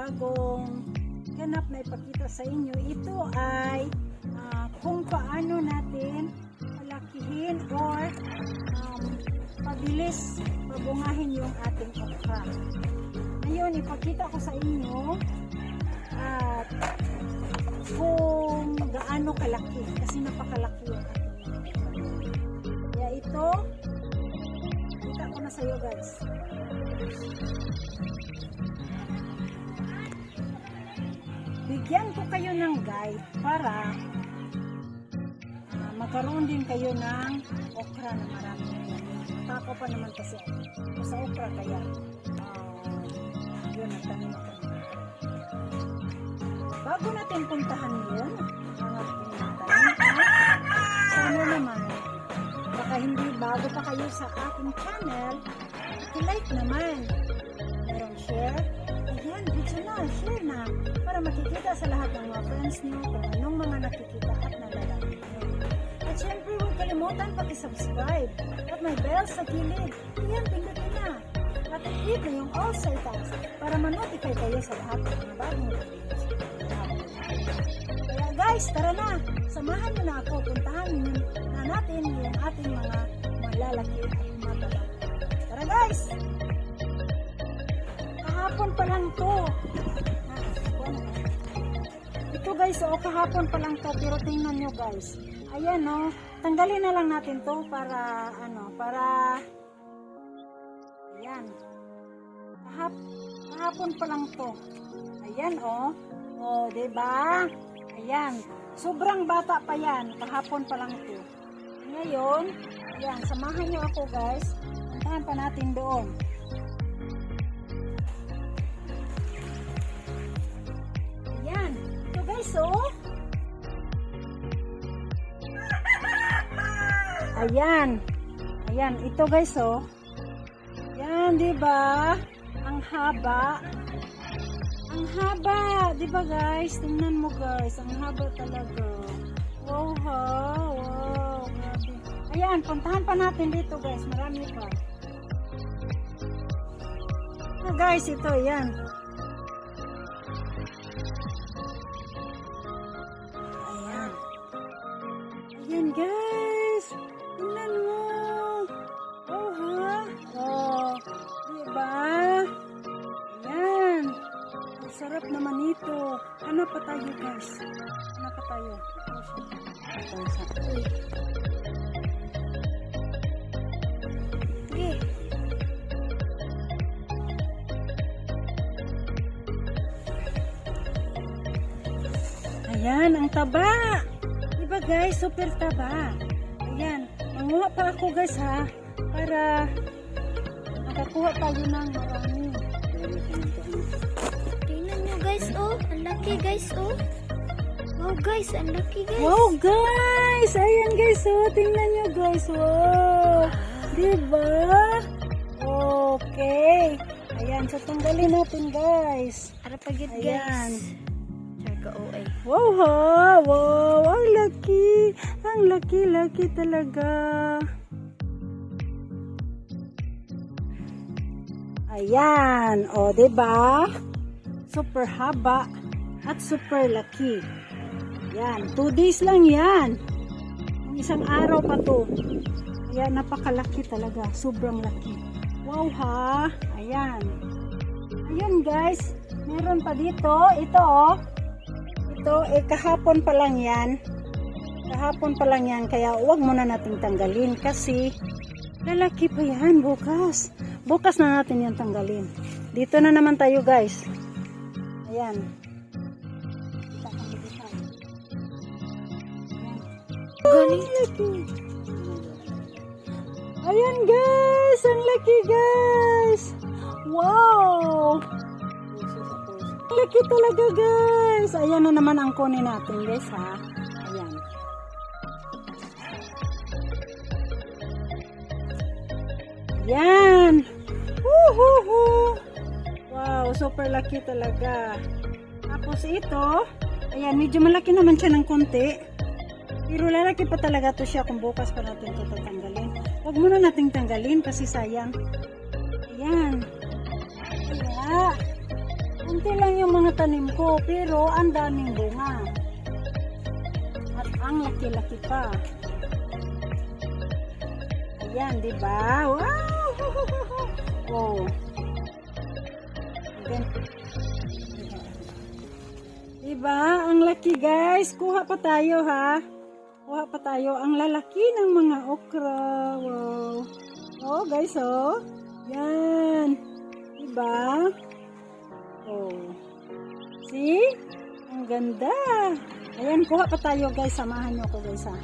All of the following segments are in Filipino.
bagong ganap na ipakita sa inyo. Ito ay kung paano natin palakihin or pabilis pabungahin yung ating okra. Ngayon, ipakita ko sa inyo at kung gaano kalaki kasi napakalaki yung ating. Kaya ito, kita ko na sa iyo guys. Bigyan ko kayo ng guide para magkaroon din kayo ng okra na marami. Tako pa naman kasi sa okra kaya yun ang tanim ko. Bago natin puntahan yun, ang ating tanim, sana naman baka hindi bago pa kayo sa aking channel, i-like naman, merong share, ayan, video na, share na, para makikita sa lahat ng mga friends nyo kung anong mga nakikita at nalalaki nyo. At syempre, huwag kalimutan paki-subscribe at may bell sa gilid, ayan, pindutin na. At i-hit na yung all sa itaas para ma-notify kayo sa lahat ng mga bagong videos. Kaya guys, tara na, samahan nyo na ako, puntahan na natin yung ating mga malalaki at mataba. Tara guys! Kahapon pa lang to. Ito guys, kahapon pa lang to, pero tingnan nyo guys. Ayan tanggalin na lang natin to para ayan. Kahapon pa lang to. Ayan diba? Ayan. Sobrang bata pa yan. Kahapon pa lang to. Ngayon, ayan, samahan nyo ako guys. Puntahan pa natin doon. Ayan. Ito guys, Ayan. Ayan, ito guys, Yan, diba? Ang haba. Ang haba, diba guys? Tingnan mo guys, ang haba talaga. Wow, wow, grabe. Ayan, puntahan pa natin dito guys, marami pa. Guys, ito, yan. Ayan. Ayan guys, tingnan mo. Diba? Ayan. Ang sarap naman ito. Hanap pa tayo guys. Hanap pa tayo. Okay. Ayan, ang taba. Diba guys? Super taba. Ayan. Manguha pa ako guys ha. Para makakuha tayo ng marami. Tingnan nyo guys, ang laki guys, Wow guys, ang laki guys. Wow guys, ayan guys, tingnan nyo guys, wow. Diba? Okay. Ayan, so tanggalin natin guys. Ara pagit guys. Ayan. Tsaka Wow ha, wow, ang laki. Ang laki talaga. Ayan, diba? Super haba at super laki. Yan, 2 days lang yan. Isang araw pa to. Ayan, napakalaki talaga. Sobrang laki. Wow ha. Ayan. Ayan guys. Meron pa dito. Ito Ito, kahapon pa lang yan. Kahapon pa lang yan. Kaya huwag muna nating tanggalin. Kasi lalaki pa yan bukas. Bukas na natin yan tanggalin. Dito na naman tayo guys. Ayan. Ayan guys, ang laki guys. Wow. Laki talaga guys. Ayan na naman ang kunin natin guys ha. Ayan. Ayan. Woohoo. Wow, super laki talaga. Tapos ito, ayan, medyo malaki naman siya ng konti. Pero lalaki pa talaga to siya kung bukas pa natin ito tatanggalin. Huwag muna nating tanggalin kasi sayang. Ayan. Kaya, Kunti lang yung mga tanim ko, pero ang daming bunga. At ang laki-laki pa. Ayan, di ba? Wow! Oh. Diba? Ang laki, guys. Kuha pa tayo, ha? Kuha pa tayo. Ang lalaki ng mga okra. Wow. Oh, guys, oh. Yan. Diba? Oh. See? Ang ganda. Ayan, kuha pa tayo, guys. Samahan nyo ko, guys, ha?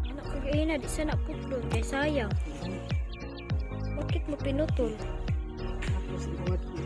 Anak ko na, di sana putlon. Kaya sayang. Bakit mo pinutol? Tapos, ibuhat mo.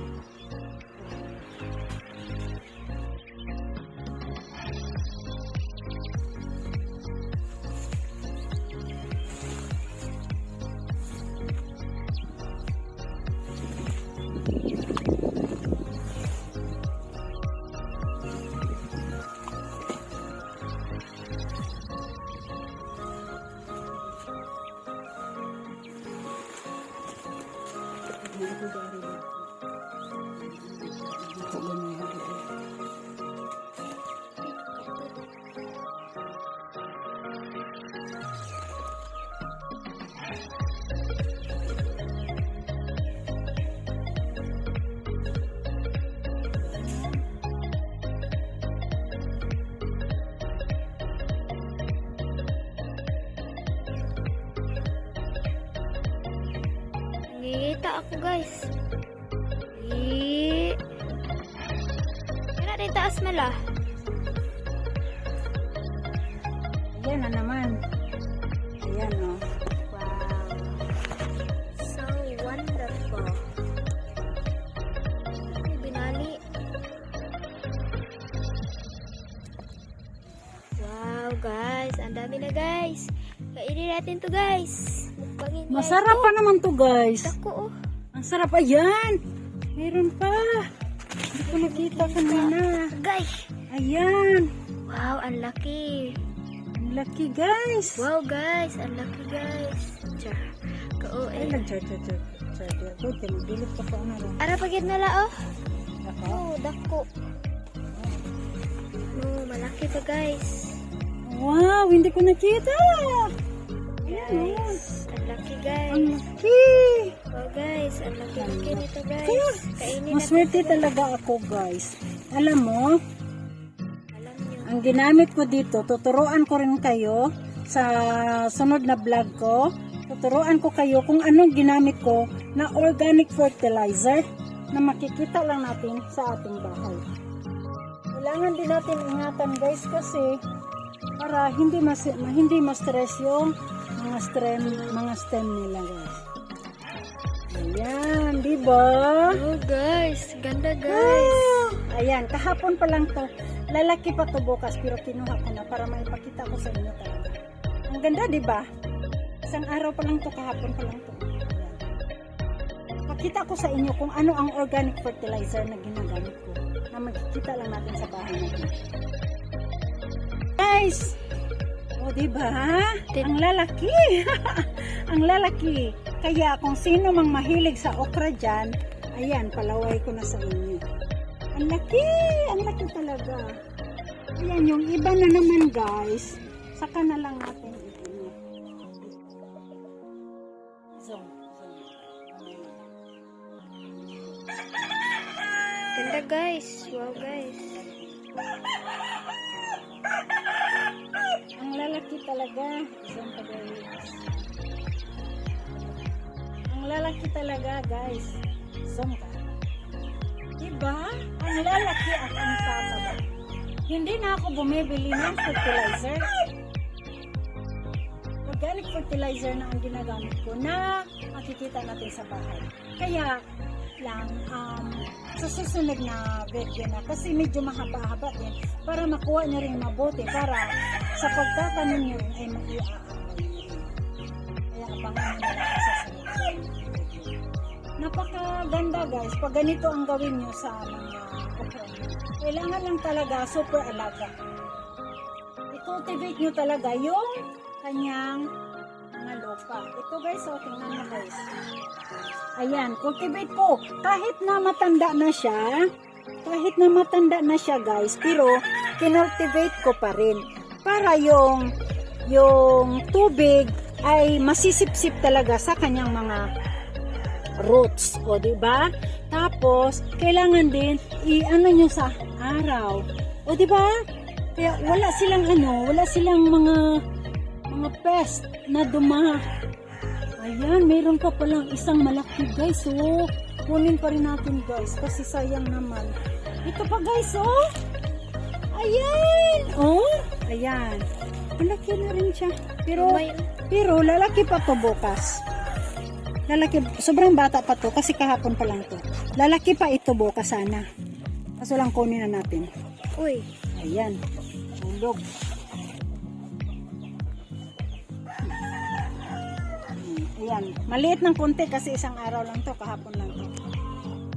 Ngita ako guys. Kaya rin taas mala. Ayan na naman. Ayan, oh. Wow. So wonderful. Ay, binali. Wow guys. Ang dami na guys. Kainin natin to guys. Mukbangin guys. Masarap pa naman to, guys. Ako oh. Ang sarap. Ayan. Meron pa. Hindi ko nakita kanina. Guys. Ayan. Wow, ang laki. Ang laki, guys. Wow guys, ang laki guys. Char. Kao Ay, eh. nag-char-char-char. Good, dilip ka pa na rin. Ara pagid na la oh. Ako. Oh, dako. No, malaki pa guys. Wow, hindi ko nakita. Ayan, Guys, ang laki guys. ang laki. Wow guys, ang laki-laki nito guys. Kaya, Kainin maswerte natin. talaga ako, guys. Alam mo, Alam nyo. ang ginamit ko dito, tuturuan ko rin kayo sa sunod na vlog ko. Tuturuan ko kayo kung anong ginamit ko na organic fertilizer na makikita lang natin sa ating bahay. Kailangan din natin ingatan, guys, kasi para hindi ma-stress yung mga stem nila, guys. Ayan, di ba? Oh guys, ganda guys. Ayan, kahapon pa lang to. Lalaki pa to bukas, pero kinuha ko na para maipakita ko sa inyo talaga. Ang ganda, di ba? Isang araw pa lang to, kahapon pa lang to. Ayan. Pakita ko sa inyo kung ano ang organic fertilizer na ginagamit ko. Na makikita lang natin sa bahay natin. Guys! O, di ba? Ang lalaki. Ang lalaki. Kaya kung sino mang mahilig sa okra dyan, ayan, palaway ko na sa inyo. Ang laki! Ang laki talaga. Ayan, yung iba na naman, guys. Saka na lang natin ito. Zoom. Ganda guys. Wow guys. Ang lalaki talaga. Zoom pa, guys. Ang lalaki talaga, guys. Zoom ka. Diba? Ang lalaki at ang tataba. Hindi na ako bumibili ng fertilizer. Organic fertilizer na ang ginagamit ko na makikita natin sa bahay. Kaya lang, sa susunod na video na, kasi medyo mahaba-haba din, para makuha nyo rin mabuti, para sa pagtatanim nyo rin ay maiaabay nyo rin. Kaya abangan nyo na sa susunod. Napakaganda, guys. Pag ganito ang gawin nyo sa mga okra, kailangan lang talaga super alaga. I-cultivate nyo talaga yung kanyang mga araw pa. Ito guys, oh, tingnan mo guys. Ayan, cultivate ko. Kahit na matanda na siya guys, pero kinultivate ko pa rin. Para yung tubig ay masisipsip talaga sa kanyang mga roots. O, diba? Tapos, kailangan din i-ano nyo sa araw. O, diba? Kaya wala silang mga pest na Ayan, mayroon pa palang isang malaki guys, oh. Kunin pa rin natin guys, kasi sayang naman. Ito pa guys, oh. Ayan, oh. Ayan. Malaki na rin siya. Pero lalaki pa to bukas. Sobrang bata pa to, kasi kahapon pa lang to. Lalaki pa ito bukas sana. Kaso lang kunin na natin. Uy. Ayan. Ulog. Ayan. Maliit ng konti kasi isang araw lang to, kahapon lang to.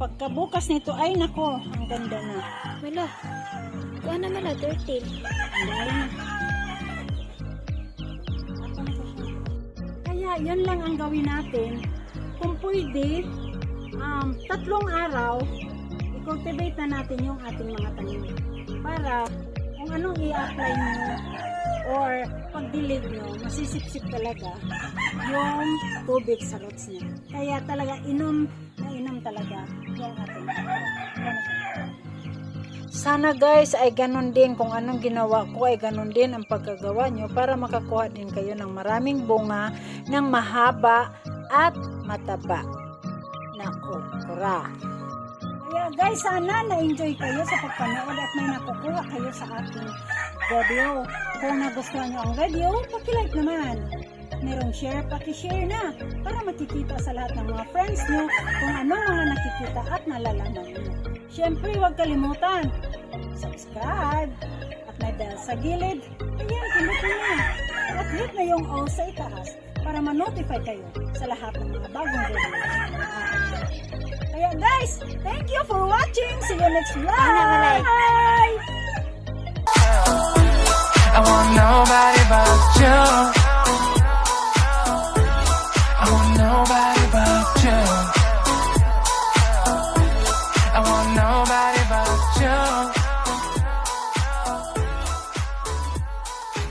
Pagkabukas nito, ay nako, ang ganda na. Wala. Kuha na mala, 13. Kaya yan lang ang gawin natin. Kung pwede, 3 araw, i-cultivate na natin yung ating mga tanim. Para kung anong i-apply nyo or pag-dilig nyo, masisipsip talaga yung tubig sa roots niya. Kaya talaga inom talaga yung ating Sana guys ay ganun din, kung anong ginawa ko ay ganun din ang pagkagawa nyo para makakuha din kayo ng maraming bunga ng mahaba at mataba na okra. Kaya guys, sana na-enjoy kayo sa pagpanood at may nakukuha kayo sa ating video. Kung nagustuhan nyo ang video, paki-like naman. Merong share, paki-share na para makikita sa lahat ng mga friends nyo kung anong mga nakikita at nalalaman nyo. Siyempre, huwag kalimutan, subscribe at may bell sa gilid. Ayan, pindutin na. At hit na yung all sa itaas para ma-notify kayo sa lahat ng mga bagong video. Kaya guys, thank you for watching. See you next vlog. Bye! I want nobody but you.